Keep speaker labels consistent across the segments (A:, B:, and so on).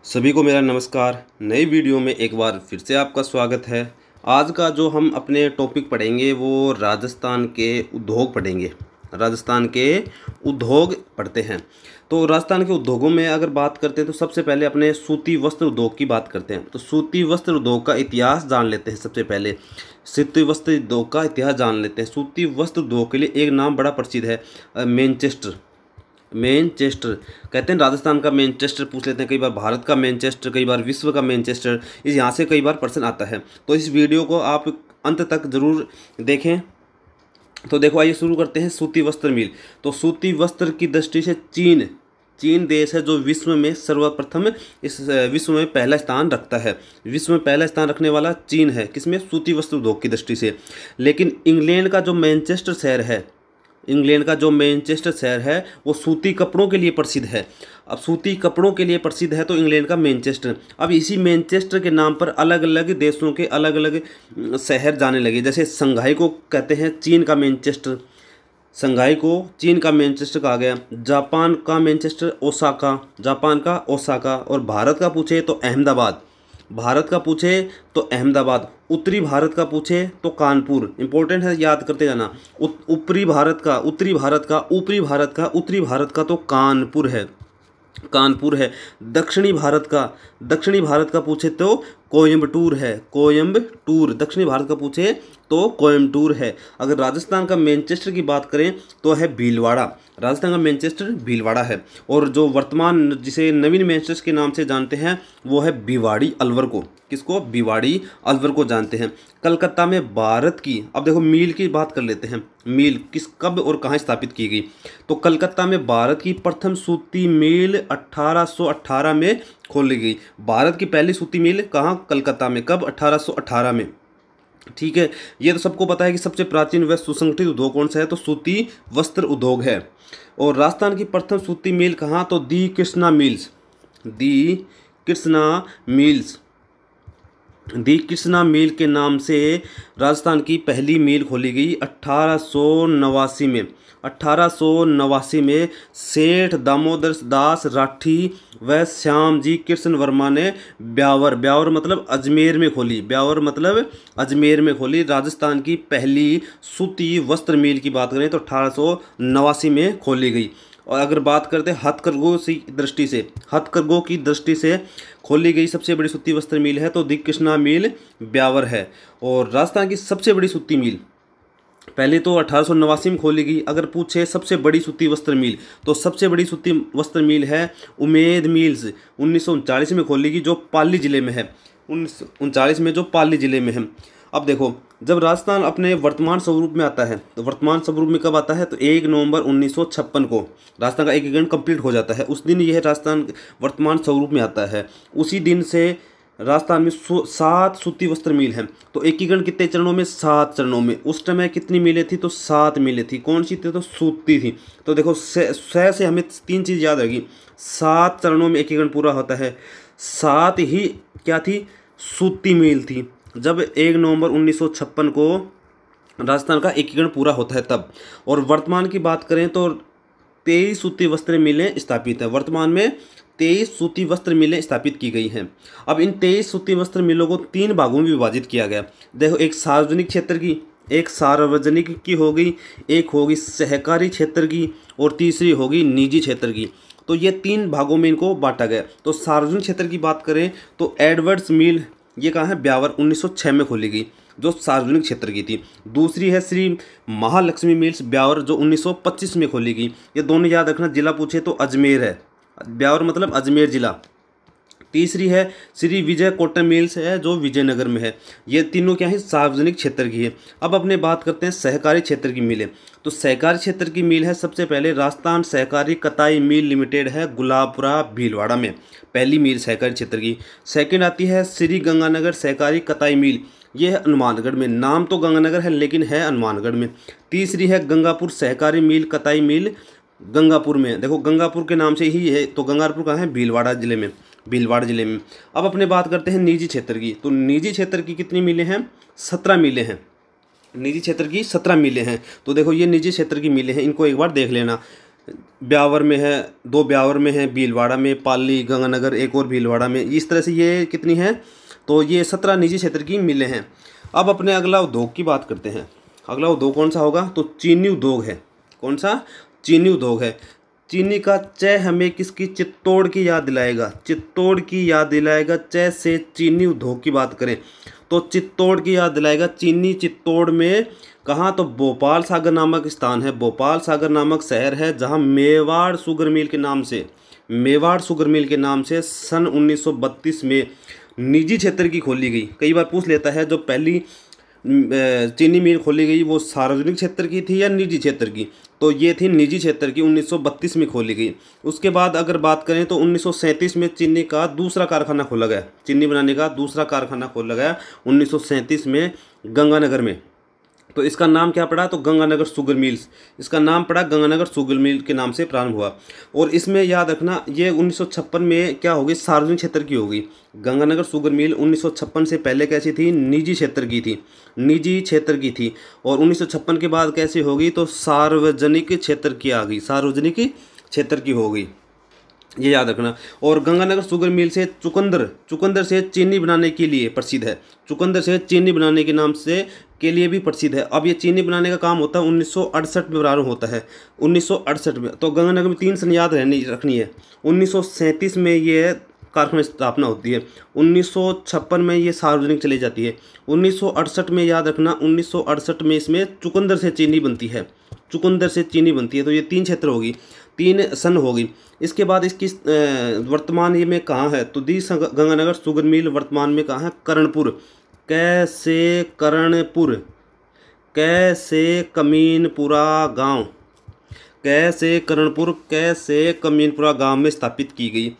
A: सभी को मेरा नमस्कार। नई वीडियो में एक बार फिर से आपका स्वागत है। आज का जो हम अपने टॉपिक पढ़ेंगे वो राजस्थान के उद्योग पढ़ेंगे। राजस्थान के उद्योग पढ़ते हैं। तो राजस्थान के उद्योगों में अगर बात करते हैं तो सबसे पहले अपने सूती वस्त्र उद्योग की बात करते हैं। तो सूती वस्त्र उद्योग का इतिहास जान लेते हैं। सबसे पहले सूती वस्त्र उद्योग का इतिहास जान लेते हैं। सूती वस्त्र उद्योग के लिए एक नाम बड़ा प्रसिद्ध है, मैनचेस्टर। मैनचेस्टर कहते हैं राजस्थान का मैनचेस्टर पूछ लेते हैं, कई बार भारत का मैनचेस्टर, कई बार विश्व का मैनचेस्टर, इस यहाँ से कई बार प्रश्न आता है। तो इस वीडियो को आप अंत तक ज़रूर देखें। तो देखो आइए शुरू करते हैं। सूती वस्त्र मिल। तो सूती वस्त्र की दृष्टि से चीन देश है जो विश्व में सर्वप्रथम इस विश्व में पहला स्थान रखता है। विश्व में पहला स्थान रखने वाला चीन है, किसमें? सूती वस्त्र उद्योग की दृष्टि से। लेकिन इंग्लैंड का जो मैनचेस्टर शहर है, इंग्लैंड का जो मैनचेस्टर शहर है वो सूती कपड़ों के लिए प्रसिद्ध है। अब सूती कपड़ों के लिए प्रसिद्ध है तो इंग्लैंड का मैनचेस्टर। अब इसी मैनचेस्टर के नाम पर अलग अलग देशों के अलग अलग शहर जाने लगे। जैसे संघाई को कहते हैं चीन का मैनचेस्टर, संघाई को चीन का मैनचेस्टर कहा गया। जापान का मैनचेस्टर ओसाका, जापान का ओसाका। और भारत का पूछे तो अहमदाबाद, भारत का पूछे तो अहमदाबाद। उत्तरी भारत का पूछे तो कानपुर। इंपॉर्टेंट है, याद करते जाना। ऊपरी भारत का, उत्तरी भारत का, ऊपरी भारत का, उत्तरी भारत का तो कानपुर है, कानपुर है। दक्षिणी भारत का पूछे तो कोयम्बटूर है, कोयम्बटूर। दक्षिणी भारत का पूछे तो कोयम्बटूर है। अगर राजस्थान का मैनचेस्टर की बात करें तो है भीलवाड़ा। राजस्थान का मैनचेस्टर भीलवाड़ा है। और जो वर्तमान जिसे नवीन मैनचेस्टर के नाम से जानते हैं वो है भिवाड़ी अलवर को। किसको? भिवाड़ी अलवर को जानते हैं। कलकत्ता में भारत की, अब देखो मील की बात कर लेते हैं। मील किस, कब और कहाँ स्थापित की गई? तो कलकत्ता में भारत की प्रथम सूती मिल 1818 में खोली गई। भारत की पहली सूती मिल कहाँ? कलकत्ता में। कब? 1818 में। ठीक है, ये तो सबको पता है कि सबसे प्राचीन व सुसंगठित उद्योग कौन सा है? तो सूती वस्त्र उद्योग है। और राजस्थान की प्रथम सूती मिल कहाँ? तो दी कृष्णा मिल्स, दी कृष्णा मिल्स। दी कृष्णा मिल के नाम से राजस्थान की पहली मिल खोली गई 1889 में। 1889 में सेठ दामोदर दास राठी व श्याम जी कृष्ण वर्मा ने ब्यावर मतलब अजमेर में खोली, ब्यावर मतलब अजमेर में खोली राजस्थान की पहली सूती वस्त्र मिल की बात करें तो 1889 में खोली गई। और अगर बात करते हैं हथकरघों की दृष्टि से, हथकरघों की दृष्टि से खोली गई सबसे बड़ी सूती वस्त्र मिल है तो दी कृष्णा मिल ब्यावर है। और राजस्थान की सबसे बड़ी सूती मिल पहले तो 1889 में खोली गई। अगर पूछे सबसे बड़ी सूती वस्त्र मिल तो सबसे बड़ी सूती वस्त्र मिल है उमेद मिल्स, 1939 में खोली गई, जो पाली जिले में है। 1939 में जो पाली जिले में है। अब देखो जब राजस्थान अपने वर्तमान स्वरूप में आता है, तो वर्तमान स्वरूप में कब आता है? तो 1 नवंबर 1956 को राजस्थान का एकीकरण कंप्लीट हो जाता है। उस दिन यह राजस्थान वर्तमान स्वरूप में आता है। उसी दिन से राजस्थान में 7 सूती वस्त्र मिल हैं। तो एकीकरण कितने चरणों में? 7 चरणों में। उस समय कितनी मिलें थी? तो 7 मिलें थी। कौन सी थी? तो सूती थी। तो देखो से हमें 3 चीज़ याद रहेगी। 7 चरणों में एकीकरण पूरा होता है। 7 ही क्या थी? सूती मिल थी। जब 1 नवंबर 1956 को राजस्थान का एकीकरण पूरा होता है तब। और वर्तमान की बात करें तो 23 सूती वस्त्र मिलें स्थापित है। वर्तमान में 23 सूती वस्त्र मिलें स्थापित की गई हैं। अब इन 23 सूती वस्त्र मिलों को 3 भागों में विभाजित किया गया। देखो, एक सार्वजनिक क्षेत्र की, एक सार्वजनिक की होगी, एक होगी सहकारी क्षेत्र की, और तीसरी होगी निजी क्षेत्र की। तो ये 3 भागों में इनको बांटा गया। तो सार्वजनिक क्षेत्र की बात करें तो एडवर्ड्स मिल, ये कहाँ है? ब्यावर, 1906 में खोली गई, जो सार्वजनिक क्षेत्र की थी। दूसरी है श्री महालक्ष्मी मिल्स ब्यावर, जो 1925 में खोली गई। ये दोनों याद रखना, जिला पूछे तो अजमेर है, ब्यावर मतलब अजमेर जिला। तीसरी है श्री विजय कॉटन मिल्स है, जो विजयनगर में है। ये तीनों क्या है? सार्वजनिक क्षेत्र की है। अब अपने बात करते हैं सहकारी क्षेत्र की मिलें। तो सहकारी क्षेत्र की मिल है सबसे पहले राजस्थान सहकारी कताई मिल लिमिटेड है, गुलाबपुरा भीलवाड़ा में, पहली मिल सहकारी क्षेत्र की। सेकंड आती है श्री गंगानगर सहकारी कताई मिल, ये है हनुमानगढ़ में। नाम तो गंगानगर है लेकिन है हनुमानगढ़ में। तीसरी है गंगापुर सहकारी मिल कताई मिल, गंगापुर में। देखो गंगापुर के नाम से ही है, तो गंगापुर कहाँ है? भीलवाड़ा जिले में, भीलवाड़ा जिले में। अब अपने बात करते हैं निजी क्षेत्र की। तो निजी क्षेत्र की कितनी मिलें हैं? 17 मिलें हैं। निजी क्षेत्र की 17 मिलें हैं। तो देखो ये निजी क्षेत्र की मिलें हैं, इनको एक बार देख लेना। ब्यावर में है, 2 ब्यावर में है, भीलवाड़ा में, पाली, गंगानगर, एक और भीलवाड़ा में। इस तरह से ये कितनी है, तो ये 17 निजी क्षेत्र की मिलें हैं। अब अपने अगला उद्योग की बात करते हैं। अगला उद्योग कौन सा होगा, तो चीनी उद्योग है। कौन सा, चीनी उद्योग है। चीनी का च हमें किसकी, चित्तौड़ की याद दिलाएगा, चित्तौड़ की याद दिलाएगा। च से चीनी उद्योग की बात करें तो चित्तौड़ की याद दिलाएगा। चीनी चित्तौड़ में कहाँ, तो भोपाल सागर नामक स्थान है, भोपाल सागर नामक शहर है, जहाँ मेवाड़ शुगर मिल के नाम से, मेवाड़ शुगर मिल के नाम से सन 1932 में निजी क्षेत्र की खोली गई। कई बार पूछ लेता है जो पहली चीनी मिल खोली गई वो सार्वजनिक क्षेत्र की थी या निजी क्षेत्र की, तो ये थी निजी क्षेत्र की, 1932 में खोली गई। उसके बाद अगर बात करें तो 1937 में चीनी का दूसरा कारखाना खोला गया, चीनी बनाने का दूसरा कारखाना खोला गया 1937 में गंगानगर में। तो इसका नाम क्या पड़ा, तो गंगानगर शुगर मिल्स, इसका नाम पड़ा गंगानगर शुगर मिल के नाम से प्रारंभ हुआ। और इसमें याद रखना ये 1956 में क्या होगी, सार्वजनिक क्षेत्र की होगी। गंगानगर शुगर मिल 1956 से पहले कैसी थी, निजी क्षेत्र की थी, निजी क्षेत्र की थी। और 1956 के बाद कैसी होगी, तो सार्वजनिक क्षेत्र की आ गई, सार्वजनिक क्षेत्र की हो गई, ये याद रखना। और गंगानगर शुगर मिल से चुकंदर, चुकंदर से चीनी बनाने के लिए प्रसिद्ध है, चुकंदर से चीनी बनाने के नाम से के लिए भी प्रसिद्ध है। अब ये चीनी बनाने का काम होता है 1968 में प्रारंभ होता है, 1968 में। तो गंगानगर में 3 सन याद रखनी है। 1937 में ये कारखाना स्थापना होती है, 1956 में ये सार्वजनिक चली जाती है, 1968 में याद रखना, 1968 में इसमें चुकंदर से चीनी बनती है, चुकंदर से चीनी बनती है। तो ये 3 क्षेत्र होगी, 3 सन होगी। इसके बाद इसकी वर्तमान ये में कहाँ है, तो दी गंगानगर शुगर मिल वर्तमान में कहाँ है, करणपुर, कैसे करणपुर, कैसे कमीनपुरा गांव, कैसे करणपुर, कैसे कमीनपुरा गांव में स्थापित की गई।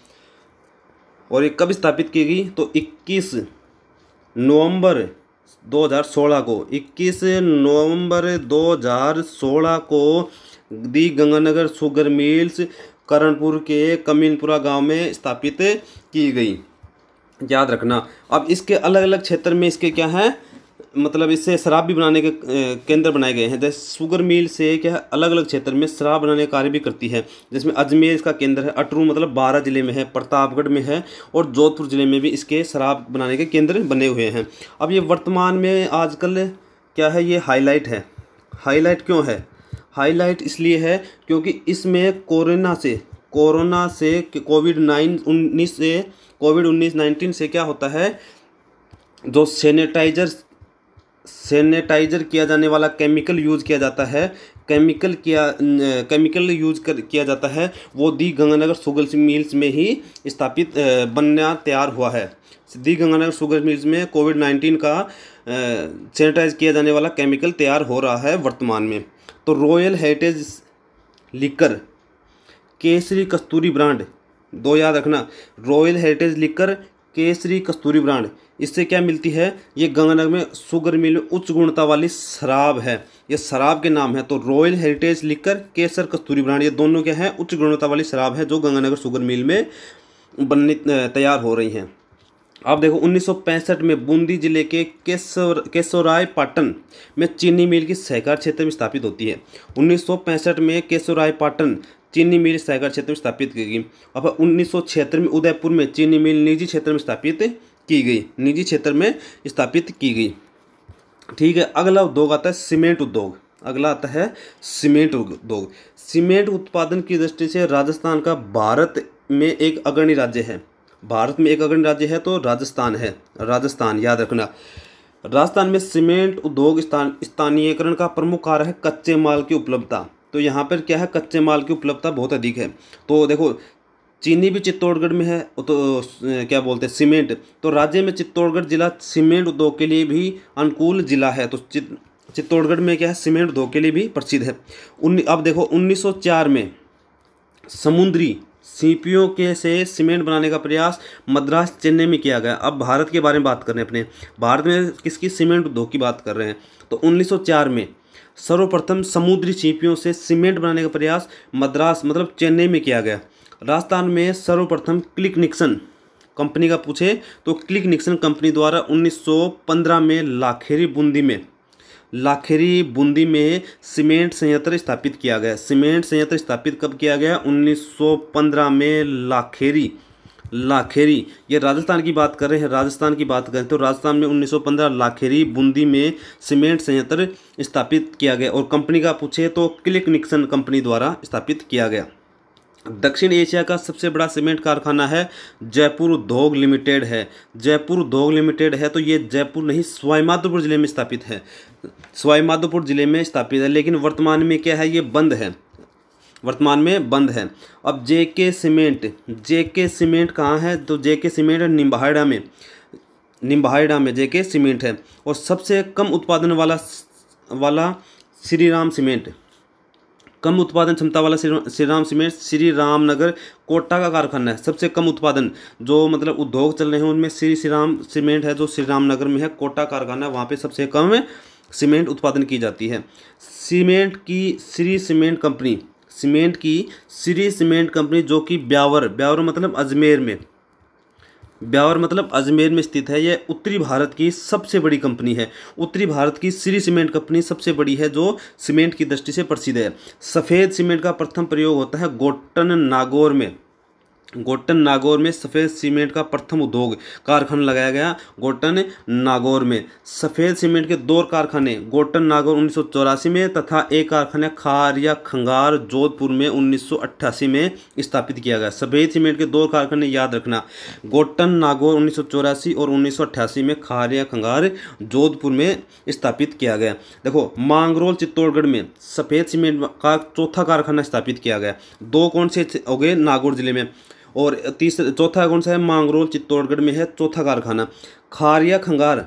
A: और ये कब स्थापित की गई, तो 21 नवंबर 2016 को, 21 नवंबर 2016 को दी गंगानगर शुगर मिल्स करणपुर के कमीनपुरा गांव में स्थापित की गई, याद रखना। अब इसके अलग अलग क्षेत्र में इसके क्या है, मतलब इससे शराब भी बनाने के केंद्र बनाए गए हैं। जैसे शुगर मिल से क्या है, अलग अलग क्षेत्र में शराब बनाने का कार्य भी करती है, जिसमें अजमेर इसका केंद्र है, अटरू मतलब 12 जिले में है, प्रतापगढ़ में है, और जोधपुर जिले में भी इसके शराब बनाने के केंद्र बने हुए हैं। अब ये वर्तमान में आजकल क्या है, ये हाईलाइट है। हाईलाइट क्यों है, हाईलाइट इसलिए है क्योंकि इसमें कोरोना से कोविड-19 से क्या होता है, जो सैनिटाइजर किया जाने वाला केमिकल यूज़ किया जाता है, केमिकल यूज किया जाता है, वो दी गंगानगर शुगर मिल्स में ही स्थापित बनना तैयार हुआ है। दी गंगानगर शुगर मिल्स में कोविड-19 का सैनिटाइज किया जाने वाला केमिकल तैयार हो रहा है वर्तमान में। तो रॉयल हेरिटेज लिकर, केसरी कस्तूरी ब्रांड, 2 याद रखना, रॉयल हेरिटेज लिकर, केसरी कस्तूरी ब्रांड, इससे क्या मिलती है, ये गंगानगर में शुगर मिल में उच्च गुणवत्ता वाली शराब है, ये शराब के नाम है। तो रॉयल हेरिटेज लिकर, केसर कस्तूरी ब्रांड, ये दोनों क्या है, उच्च गुणवत्ता वाली शराब है जो गंगानगर शुगर मिल में बनने तैयार हो रही हैं। अब देखो 1965 में बूंदी जिले के केशोराय पाटन में चीनी मिल की सहकार क्षेत्र में स्थापित होती है। 1965 में केशोराय पाटन चीनी मिल सहकार क्षेत्र में स्थापित की गई। अब 1976 में उदयपुर में चीनी मिल निजी क्षेत्र में स्थापित की गई, निजी क्षेत्र में स्थापित की गई। ठीक है, अगला उद्योग आता है सीमेंट उद्योग। अगला आता है सीमेंट उद्योग। सीमेंट उत्पादन की दृष्टि से राजस्थान का भारत में एक अग्रणी राज्य है, भारत में एक अग्रणी राज्य है तो राजस्थान है, राजस्थान याद रखना। राजस्थान में सीमेंट उद्योग स्थानीयकरण का प्रमुख कारण है कच्चे माल की उपलब्धता। तो यहाँ पर क्या है, कच्चे माल की उपलब्धता बहुत अधिक है। तो देखो चीनी भी चित्तौड़गढ़ में है, तो क्या बोलते हैं सीमेंट, तो राज्य में चित्तौड़गढ़ जिला सीमेंट उद्योग के लिए भी अनुकूल जिला है। तो चित्तौड़गढ़ में क्या है, सीमेंट उद्योग के लिए भी प्रसिद्ध है। अब देखो 1904 में समुद्री सीपियों के से सीमेंट बनाने का प्रयास मद्रास चेन्नई में किया गया। अब भारत के बारे में बात कर रहे हैं, अपने भारत में किसकी, सीमेंट उद्योग की बात कर रहे हैं। तो 1904 में सर्वप्रथम समुद्री सीपियों से सीमेंट बनाने का प्रयास मद्रास मतलब चेन्नई में किया गया। राजस्थान में सर्वप्रथम क्लिक निक्सन कंपनी का पूछे तो क्लिक निक्सन कंपनी द्वारा 1915 में लाखेरी बूंदी में लाखेरी बूंदी में सीमेंट संयंत्र स्थापित किया गया। सीमेंट संयंत्र स्थापित कब किया गया? 1915 में। लाखेरी ये राजस्थान की बात कर रहे हैं। राजस्थान की बात करें तो राजस्थान में 1915 लाखेरी बूंदी में सीमेंट संयंत्र स्थापित किया गया। और कंपनी का पूछे तो क्लिक निक्सन कंपनी द्वारा स्थापित किया गया। दक्षिण एशिया का सबसे बड़ा सीमेंट कारखाना है जयपुर उद्योग लिमिटेड है। जयपुर उद्योग लिमिटेड है तो ये जयपुर नहीं, सवाई माधोपुर जिले में स्थापित है। सवाई माधोपुर जिले में स्थापित है, लेकिन वर्तमान में क्या है? ये बंद है, वर्तमान में बंद है। अब जेके सीमेंट कहाँ है? तो जेके सीमेंट निम्बाहेड़ा में जेके सीमेंट है। और सबसे कम उत्पादन वाला श्रीराम सीमेंट, कम उत्पादन क्षमता वाला श्रीराम सीमेंट श्री रामनगर कोटा का कारखाना है। सबसे कम उत्पादन जो मतलब उद्योग चल रहे हैं उनमें श्रीराम सीमेंट है जो श्री रामनगर में है, कोटा कारखाना, वहाँ पे सबसे कम सीमेंट उत्पादन की जाती है। सीमेंट की श्री सीमेंट कंपनी जो कि ब्यावर मतलब अजमेर में स्थित है। यह उत्तरी भारत की सबसे बड़ी कंपनी है। उत्तरी भारत की श्री सीमेंट कंपनी सबसे बड़ी है जो सीमेंट की दृष्टि से प्रसिद्ध है। सफ़ेद सीमेंट का प्रथम प्रयोग होता है गोट्टन नागौर में सफ़ेद सीमेंट का प्रथम उद्योग कारखाना लगाया गया। गोट्टन नागौर में सफ़ेद सीमेंट के 2 कारखाने गोट्टन नागौर 1984 में तथा एक कारखाना खारिया खंगार जोधपुर में 1988 में स्थापित किया गया। सफ़ेद सीमेंट के 2 कारखाने याद रखना, गोट्टन नागौर 1984 और 1988 में खारिया खंगार जोधपुर में स्थापित किया गया। देखो मांगरोल चित्तौड़गढ़ में सफ़ेद सीमेंट का चौथा कारखाना स्थापित किया गया। 2 कौन से हो गए? नागौर जिले में। और चौथा कौन सा है? मांगरोल चित्तौड़गढ़ में है चौथा कारखाना। खारिया खंगार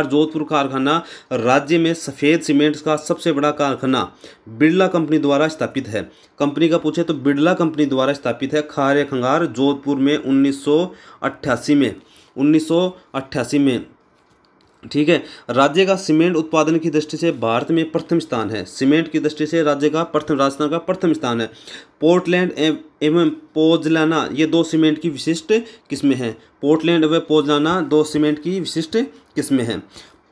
A: जोधपुर कारखाना राज्य में सफ़ेद सीमेंट का सबसे बड़ा कारखाना बिरला कंपनी द्वारा स्थापित है। कंपनी का पूछे तो बिरला कंपनी द्वारा स्थापित है खारिया खंगार जोधपुर में 1988 में। ठीक है। राज्य का सीमेंट उत्पादन की दृष्टि से भारत में प्रथम स्थान है। सीमेंट की दृष्टि से राजस्थान का प्रथम स्थान है। पोर्टलैंड एवं पोजलाना ये 2 सीमेंट की विशिष्ट किस्में हैं। पोर्टलैंड एवं पोजलाना 2 सीमेंट की विशिष्ट किस्में हैं।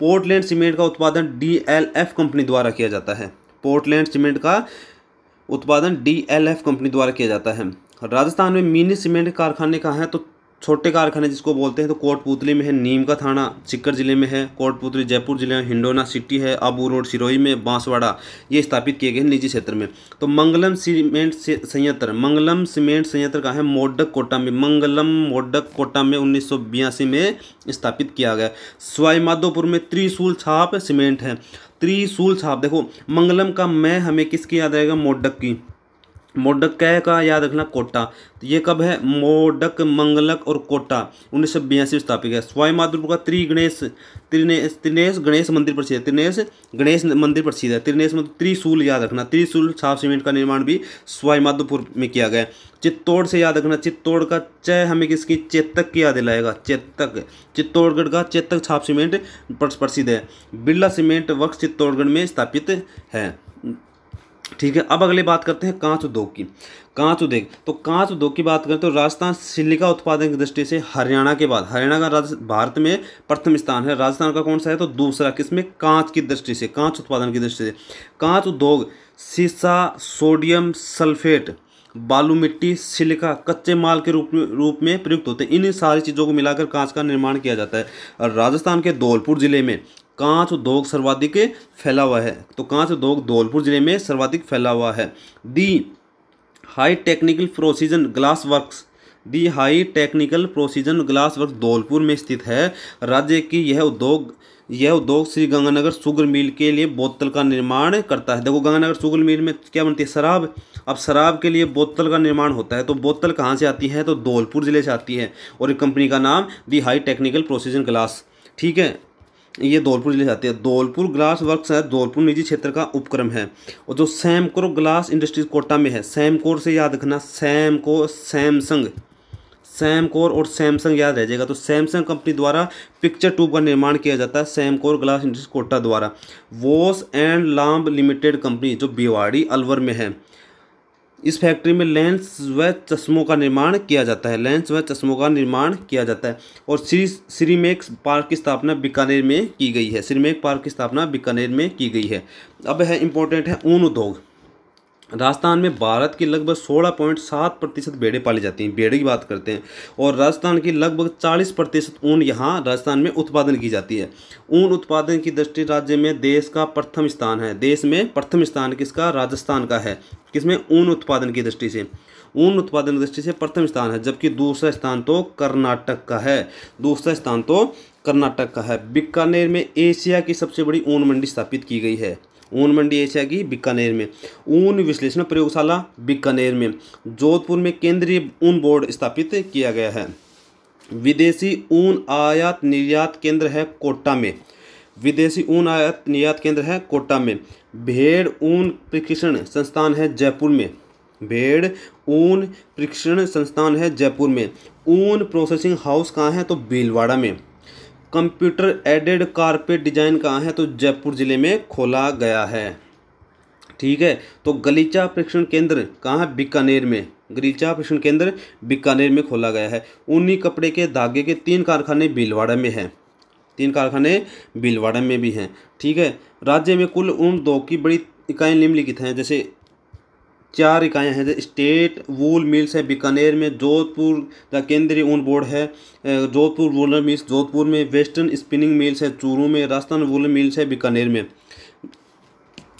A: पोर्टलैंड सीमेंट का उत्पादन DLF कंपनी द्वारा किया जाता है। पोर्टलैंड सीमेंट का उत्पादन DLF कंपनी द्वारा किया जाता है। राजस्थान में मिनी सीमेंट कारखाने कहाँ हैं? तो छोटे कारखाने जिसको बोलते हैं तो कोटपुतली में है, नीम का थाना सीकर जिले में है, कोटपुतली जयपुर जिले में, हिंडोना सिटी है, आबू रोड सिरोही में, बांसवाड़ा ये स्थापित किए गए हैं निजी क्षेत्र में। तो मंगलम सीमेंट संयंत्र कहाँ है? मोडक कोटा में 1982 में स्थापित किया गया। सवाई माधोपुर में त्रिशूल छाप सीमेंट है। त्रिशूल छाप देखो मंगलम का मैं हमें किसकी याद आएगा? मोडक का याद रखना कोटा। तो ये कब है? मोडक मंगलक और कोटा 1982 स्थापित है। सवाई माधोपुर का त्रिनेश गणेश मंदिर प्रसिद्ध है। त्रिशूल याद रखना। त्रिशूल छाप सीमेंट का निर्माण भी सवाई माधोपुर में किया गया। चित्तौड़ से याद रखना, चित्तौड़ का हमें किसकी? चेतक की याद दिलाएगा। चित्तौड़गढ़ का चेतक छाप सीमेंट प्रसिद्ध है। बिरला सीमेंट वर्क्स चित्तौड़गढ़ में स्थापित है। ठीक है। अब अगले बात करते हैं कांच उद्योग की। कांच उद्योग की बात करें तो राजस्थान सिलिका उत्पादन की दृष्टि से हरियाणा के बाद हरियाणा का भारत में प्रथम स्थान है। राजस्थान का कौन सा है? तो दूसरा। किसमें? कांच की दृष्टि से, कांच उत्पादन की दृष्टि से। कांच उद्योग सीसा, सोडियम सल्फेट, बालू मिट्टी, सिलिका कच्चे माल के रूप में प्रयुक्त होते हैं। इन सारी चीज़ों को मिलाकर कांच का निर्माण किया जाता है। और राजस्थान के धौलपुर जिले में कांच उद्योग सर्वाधिक फैला हुआ है। तो कांच उद्योग धौलपुर जिले में सर्वाधिक फैला हुआ है। The high technical precision glass works Dholpur में स्थित है। राज्य की यह उद्योग श्री गंगानगर शुगर मिल के लिए बोतल का निर्माण करता है। देखो गंगानगर शुगर मिल में क्या बनती है? शराब। अब शराब के लिए बोतल का निर्माण होता है। तो बोतल कहाँ से आती है? तो धौलपुर जिले से आती है। और एक कंपनी का नाम दी हाई टेक्निकल प्रोसीजन ग्लास। ठीक है, ये धौलपुर जिले से आती है। धौलपुर ग्लास वर्क्स है धौलपुर निजी क्षेत्र का उपक्रम है। और जो सैमकोर ग्लास इंडस्ट्रीज कोटा में है, सैमकोर से याद रखना, सैमकोर और सैमसंग याद रह जाएगा। तो सैमसंग कंपनी द्वारा पिक्चर ट्यूब का निर्माण किया जाता है सैमकोर ग्लास इंडस्ट्रीज कोटा द्वारा। वॉश एंड लाम्ब लिमिटेड कंपनी जो भिवाड़ी अलवर में है, इस फैक्ट्री में लेंस व चश्मों का निर्माण किया जाता है, लेंस व चश्मों का निर्माण किया जाता है। और श्रीमेक पार्क की स्थापना बीकानेर में की गई है, श्रीमेक पार्क की स्थापना बीकानेर में की गई है। अब है इंपॉर्टेंट है ऊन उद्योग। राजस्थान में भारत की लगभग 16.7% भेड़ें पाली जाती हैं, भेड़े की बात करते हैं। और राजस्थान की लगभग 40% ऊन यहाँ राजस्थान में उत्पादन की जाती है। ऊन उत्पादन की दृष्टि राज्य में देश का प्रथम स्थान है, देश में प्रथम स्थान किसका, राजस्थान का है। किसमें, ऊन उत्पादन की दृष्टि से, ऊन उत्पादन की दृष्टि से प्रथम स्थान है, जबकि दूसरा स्थान तो कर्नाटक का है, दूसरा स्थान तो कर्नाटक का है। बीकानेर में एशिया की सबसे बड़ी ऊन मंडी स्थापित की गई है, ऊन मंडी एशिया की बीकानेर में। ऊन विश्लेषण प्रयोगशाला बीकानेर में। जोधपुर में केंद्रीय ऊन बोर्ड स्थापित किया गया है। विदेशी ऊन आयात निर्यात केंद्र है कोटा में, विदेशी ऊन आयात निर्यात केंद्र है कोटा में। भेड़ ऊन प्रशिक्षण संस्थान है जयपुर में, भेड़ ऊन प्रशिक्षण संस्थान है जयपुर में। ऊन प्रोसेसिंग हाउस कहाँ है, तो भीलवाड़ा में। कंप्यूटर एडेड कारपेट डिजाइन कहाँ है, तो जयपुर जिले में खोला गया है। ठीक है, तो गलीचा प्रशिक्षण केंद्र कहाँ है, बीकानेर में, गलीचा प्रशिक्षण केंद्र बीकानेर में खोला गया है। ऊनी कपड़े के धागे के 3 कारखाने भीलवाड़ा में हैं, 3 कारखाने भीलवाड़ा में भी हैं। ठीक है, राज्य में कुल ऊन उद्योग की बड़ी इकाई निम्नलिखित हैं, जैसे 4 इकाइयाँ हैं। जैसे स्टेट वूल मिल्स है बीकानेर में, जोधपुर का केंद्रीय ऊन बोर्ड है जोधपुर वूलन मिल्स जोधपुर में, वेस्टर्न स्पिनिंग मिल्स है चूरू में, राजस्थान वूलन मिल्स है बीकानेर में।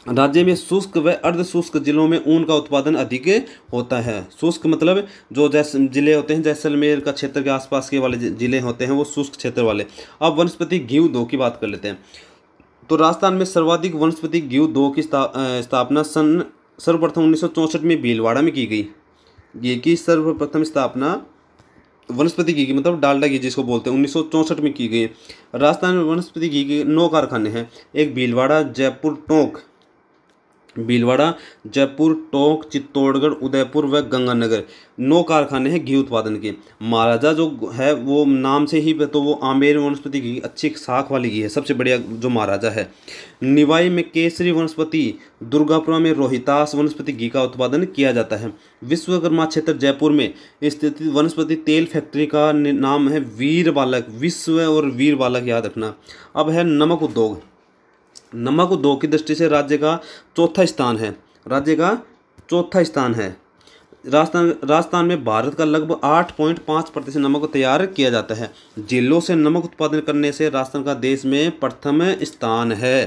A: राज्य में शुष्क व अर्ध शुष्क जिलों में ऊन का उत्पादन अधिक होता है। शुष्क मतलब जो जैसे जिले होते हैं, जैसलमेर का क्षेत्र के आसपास के वाले जिले होते हैं वो शुष्क क्षेत्र वाले। अब वनस्पति घी उद्योग की बात कर लेते हैं। तो राजस्थान में सर्वाधिक वनस्पति घी उद्योग की स्थापना सर्वप्रथम 1964 में भीलवाड़ा में की गई। ये की सर्वप्रथम स्थापना वनस्पति घी की मतलब डालडा घी जिसको बोलते हैं 1964 में की गई। राजस्थान में वनस्पति घी के 9 कारखाने हैं। एक भीलवाड़ा, जयपुर, टोंक, भीलवाड़ा, जयपुर, टोंक, चित्तौड़गढ़, उदयपुर व गंगानगर 9 कारखाने हैं घी उत्पादन के। महाराजा जो है वो नाम से ही तो वो आमेर वनस्पति घी अच्छी साख वाली घी है, सबसे बढ़िया जो महाराजा है। निवाई में केसरी वनस्पति, दुर्गापुरा में रोहितास वनस्पति घी का उत्पादन किया जाता है। विश्वकर्मा क्षेत्र जयपुर में स्थित वनस्पति तेल फैक्ट्री का नाम है वीर बालक, विश्व और वीर बालक याद रखना। अब है नमक उद्योग। नमक उद्योग की दृष्टि से राज्य का चौथा स्थान है, राज्य का चौथा स्थान है। राजस्थान में भारत का लगभग 8.5% नमक तैयार किया जाता है। जिलों से नमक उत्पादन करने से राजस्थान का देश में प्रथम स्थान है,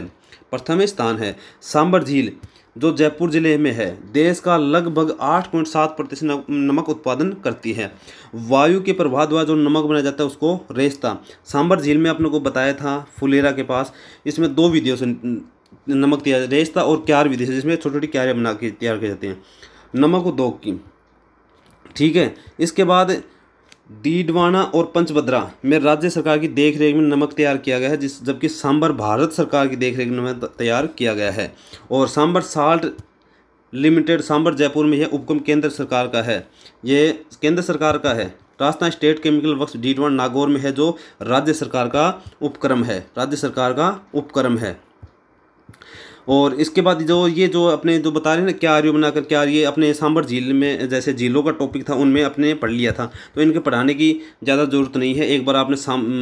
A: प्रथम स्थान है। सांबर झील जो जयपुर जिले में है देश का लगभग 8.7% नमक उत्पादन करती है। वायु के प्रभाव द्वारा जो नमक बनाया जाता है उसको रेस्ता। सांबर झील में आपने को बताया था फुलेरा के पास, इसमें 2 विधियों से नमक तैयार, रेस्ता और क्यार विधि से, जिसमें छोटी छोटी क्यारें बना के तैयार की जाती हैं नमक उद्योग की। ठीक है, इसके बाद डीडवाना और पंचभद्रा में राज्य सरकार की देखरेख में नमक तैयार किया गया है, जबकि सांबर भारत सरकार की देखरेख में नमक तैयार किया गया है। और सांबर साल्ट लिमिटेड सांबर जयपुर में यह उपक्रम केंद्र सरकार का है, ये केंद्र सरकार का है। Rajasthan state chemical works Didwana Nagaur में है जो राज्य सरकार का उपक्रम है, राज्य सरकार का उपक्रम है। और इसके बाद जो अपने जो बता रहे हैं ना क्यारियों बनाकर क्यार, ये अपने सांबर झील में जैसे झीलों का टॉपिक था उनमें अपने पढ़ लिया था, तो इनके पढ़ाने की ज़्यादा ज़रूरत नहीं है। एक बार आपने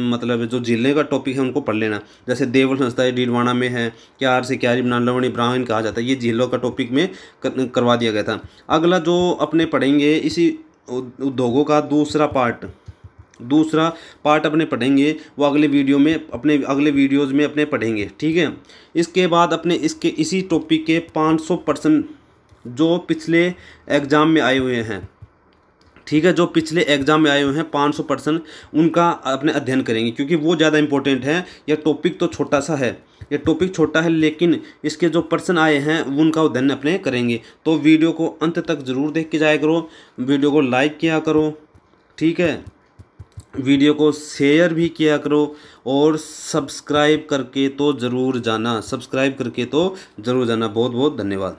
A: मतलब जो झीलें का टॉपिक है उनको पढ़ लेना। जैसे देवल संस्था है डीडवाना में है, क्यार से क्यारी बनाना लवणी ब्राह्मण कहा जाता है, ये झीलों का टॉपिक में करवा दिया गया था। अगला जो अपने पढ़ेंगे इसी उद्योगों का दूसरा पार्ट अपने पढ़ेंगे, वो अगले वीडियो में अपने अगले वीडियोज़ में अपने पढ़ेंगे। ठीक है, इसके बाद अपने इसके इसी टॉपिक के 500% जो पिछले एग्ज़ाम में आए हुए हैं, ठीक है, जो पिछले एग्ज़ाम में आए हुए हैं 500% उनका अपने अध्ययन करेंगे, क्योंकि वो ज़्यादा इंपॉर्टेंट है। यह टॉपिक तो छोटा सा है, ये टॉपिक छोटा है, लेकिन इसके जो प्रश्न आए हैं उनका अध्ययन अपने करेंगे। तो वीडियो को अंत तक ज़रूर देख के जाया करो, वीडियो को लाइक किया करो, ठीक है, वीडियो को शेयर भी किया करो और सब्सक्राइब करके तो ज़रूर जाना, सब्सक्राइब करके तो ज़रूर जाना। बहुत बहुत धन्यवाद।